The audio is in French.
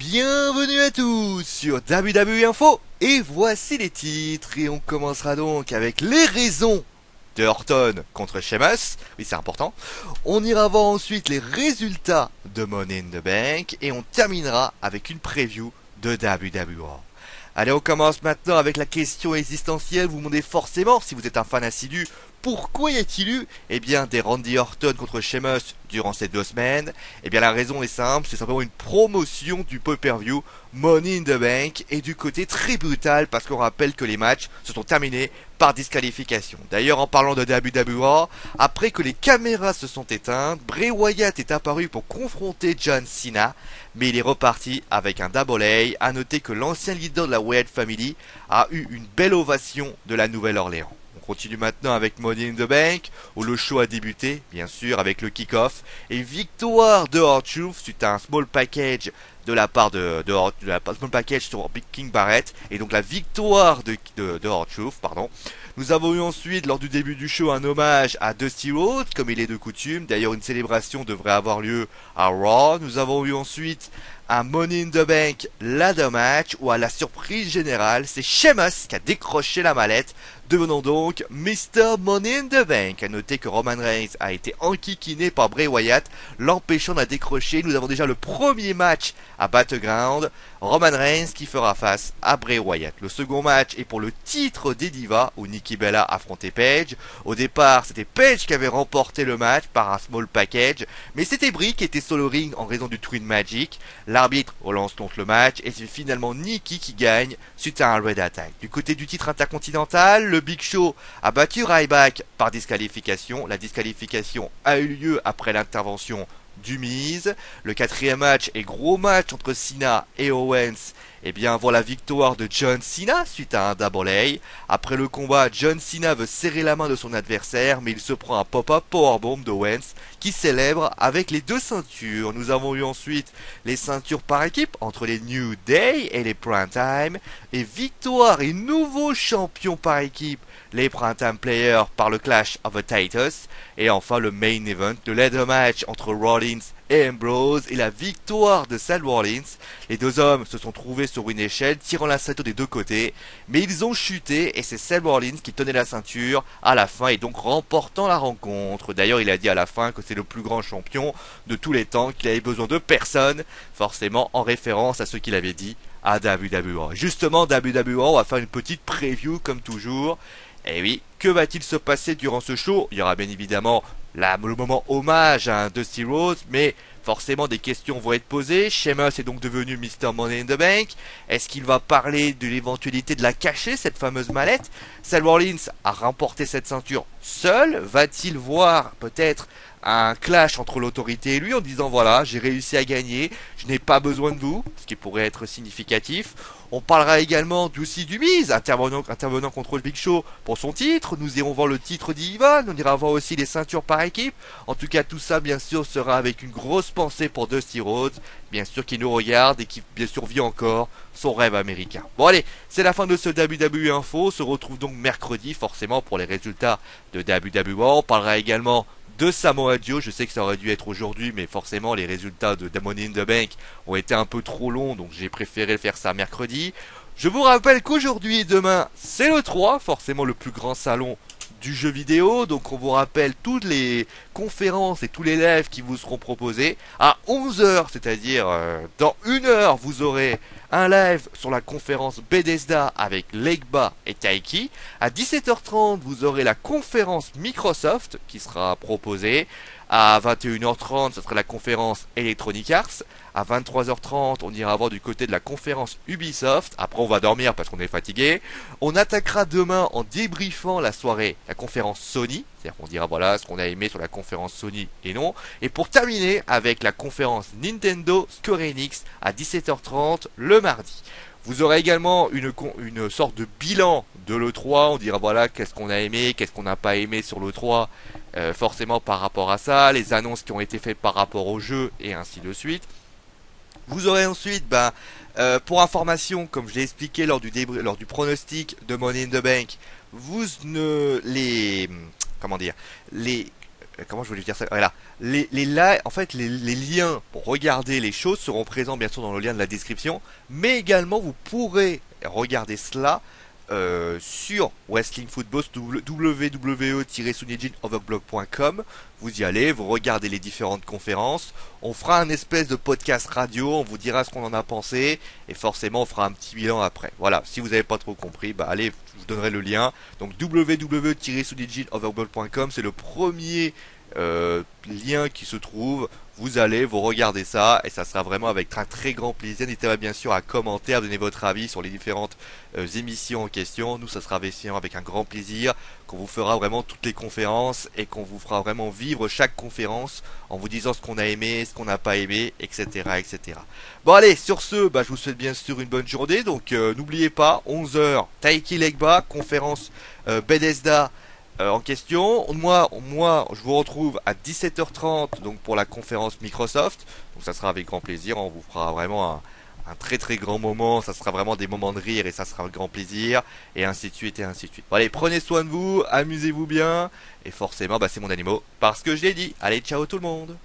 Bienvenue à tous sur WWE Info et voici les titres et on commencera donc avec les raisons de Orton contre Sheamus, oui c'est important, on ira voir ensuite les résultats de Money in the Bank et on terminera avec une preview de WWE. Allez, on commence maintenant avec la question existentielle. Vous vous demandez forcément, si vous êtes un fan assidu, pourquoi y a-t-il eu des Randy Orton contre Sheamus durant ces 2 semaines? La raison est simple, c'est simplement une promotion du pay-per-view Money in the Bank et du côté très brutal parce qu'on rappelle que les matchs se sont terminés par disqualification. D'ailleurs, en parlant de WWE, après que les caméras se sont éteintes, Bray Wyatt est apparu pour confronter John Cena, mais il est reparti avec un double A. À noter que l'ancien leader de la Wyatt Family a eu une belle ovation de la Nouvelle-Orléans. On continue maintenant avec Money in the Bank, où le show a débuté, bien sûr, avec le kick-off, et victoire de R-Truth suite à un small package de la part de small package sur Big King Barrett, et donc la victoire de R-Truth, pardon. Nous avons eu ensuite, lors du début du show, un hommage à Dusty Rhodes, comme il est de coutume. D'ailleurs, une célébration devrait avoir lieu à Raw. Nous avons eu ensuite un Money in the Bank ladder match, où à la surprise générale, c'est Sheamus qui a décroché la mallette, devenant donc Mr. Money in the Bank. À noter que Roman Reigns a été enquiquiné par Bray Wyatt, l'empêchant de la décrocher. Nous avons déjà le premier match à Battleground, Roman Reigns qui fera face à Bray Wyatt. Le second match est pour le titre des Divas, où Nikki Bella affrontait Paige. Au départ, c'était Paige qui avait remporté le match par un small package, mais c'était Brie qui était sur le ring en raison du Twin Magic. L'arbitre relance donc le match et c'est finalement Nikki qui gagne suite à un Red Attack. Du côté du titre intercontinental, le Big Show a battu Ryback par disqualification. La disqualification a eu lieu après l'intervention du Miz. Le quatrième match est gros match entre Cena et Owens. Voilà la victoire de John Cena suite à un double A. Après le combat, John Cena veut serrer la main de son adversaire, mais il se prend un pop-up powerbomb d'Owens qui célèbre avec les 2 ceintures. Nous avons eu ensuite les ceintures par équipe entre les New Day et les Prime Time. Et victoire et nouveau champion par équipe, les Prime Time Players par le Clash of the Titans. Et enfin le main event, le ladder match entre Rollins et Ambrose et la victoire de Seth Rollins. Les 2 hommes se sont trouvés sur une échelle, tirant la ceinture des 2 côtés, mais ils ont chuté et c'est Seth Rollins qui tenait la ceinture à la fin et donc remportant la rencontre. D'ailleurs, il a dit à la fin que c'est le plus grand champion de tous les temps, qu'il avait besoin de personne, forcément en référence à ce qu'il avait dit à WWE. Justement, WWE, on va faire une petite preview comme toujours. Et oui, que va-t-il se passer durant ce show? Il y aura bien évidemment le moment hommage à un Dusty Rhodes, mais forcément des questions vont être posées. Sheamus est donc devenu Mr. Money in the Bank. Est-ce qu'il va parler de l'éventualité de la cacher, cette fameuse mallette? Seth Rollins a remporté cette ceinture seul. Va-t-il voir peut-être un clash entre l'autorité et lui en disant voilà, j'ai réussi à gagner, je n'ai pas besoin de vous, ce qui pourrait être significatif. On parlera également aussi du Miz, intervenant contre le Big Show pour son titre. Nous irons voir le titre d'Ivan, on ira voir aussi les ceintures par équipe. En tout cas, tout ça, bien sûr, sera avec une grosse pensée pour Dusty Rhodes, bien sûr, qui nous regarde et qui, bien sûr, vit encore son rêve américain. Bon, allez, c'est la fin de ce WWE Info. On se retrouve donc mercredi, forcément, pour les résultats de WWE. On parlera également de Samoa Joe. Je sais que ça aurait dû être aujourd'hui, mais forcément les résultats de Money in the Bank ont été un peu trop longs, donc j'ai préféré faire ça mercredi. Je vous rappelle qu'aujourd'hui et demain, c'est le 3, forcément le plus grand salon du jeu vidéo. Donc on vous rappelle toutes les conférences et tous les lives qui vous seront proposés. À 11 h, c'est-à-dire dans 1 heure, vous aurez un live sur la conférence Bethesda avec Legba et Taiki. À 17 h 30, vous aurez la conférence Microsoft qui sera proposée. À 21 h 30, ce sera la conférence Electronic Arts. À 23 h 30, on ira voir du côté de la conférence Ubisoft. Après, on va dormir parce qu'on est fatigué. On attaquera demain en débriefant la soirée, la conférence Sony. C'est-à-dire qu'on dira voilà ce qu'on a aimé sur la conférence Sony et non. Et pour terminer avec la conférence Nintendo Square Enix à 17 h 30 le mardi. Vous aurez également une sorte de bilan de l'E3. On dira voilà qu'est-ce qu'on a aimé, qu'est-ce qu'on n'a pas aimé sur l'E3. Forcément par rapport à ça, les annonces qui ont été faites par rapport au jeu et ainsi de suite. Vous aurez ensuite, pour information, comme je l'ai expliqué lors du pronostic de Money in the Bank, vous ne les comment je voulais dire ça? Voilà. En fait, les liens pour regarder les choses seront présents bien sûr dans le lien de la description, mais également vous pourrez regarder cela sur Wrestling Football www-sunijinoverblog.com. Vous y allez, vous regardez les différentes conférences. On fera un espèce de podcast radio, on vous dira ce qu'on en a pensé et forcément on fera un petit bilan après. Voilà, si vous n'avez pas trop compris, bah allez, je vous donnerai le lien. Donc www-sunijinoverblog.com, c'est le premier lien qui se trouve. Vous allez, vous regardez ça et ça sera vraiment avec un très grand plaisir. N'hésitez pas bien sûr à commenter, à donner votre avis sur les différentes émissions en question. Nous, ça sera bien sûr avec un grand plaisir qu'on vous fera vraiment toutes les conférences et qu'on vous fera vraiment vivre chaque conférence en vous disant ce qu'on a aimé, ce qu'on n'a pas aimé, etc., etc. Bon allez, sur ce, bah, je vous souhaite bien sûr une bonne journée. Donc n'oubliez pas, 11h, Taiki Legba, conférence Bethesda en question. Moi, je vous retrouve à 17h30 donc pour la conférence Microsoft. Donc ça sera avec grand plaisir. On vous fera vraiment un très très grand moment. Ça sera vraiment des moments de rire et ça sera un grand plaisir. Et ainsi de suite et ainsi de suite. Bon, allez, prenez soin de vous, amusez-vous bien. Et forcément, bah, c'est mon animaux parce que je l'ai dit. Allez, ciao tout le monde.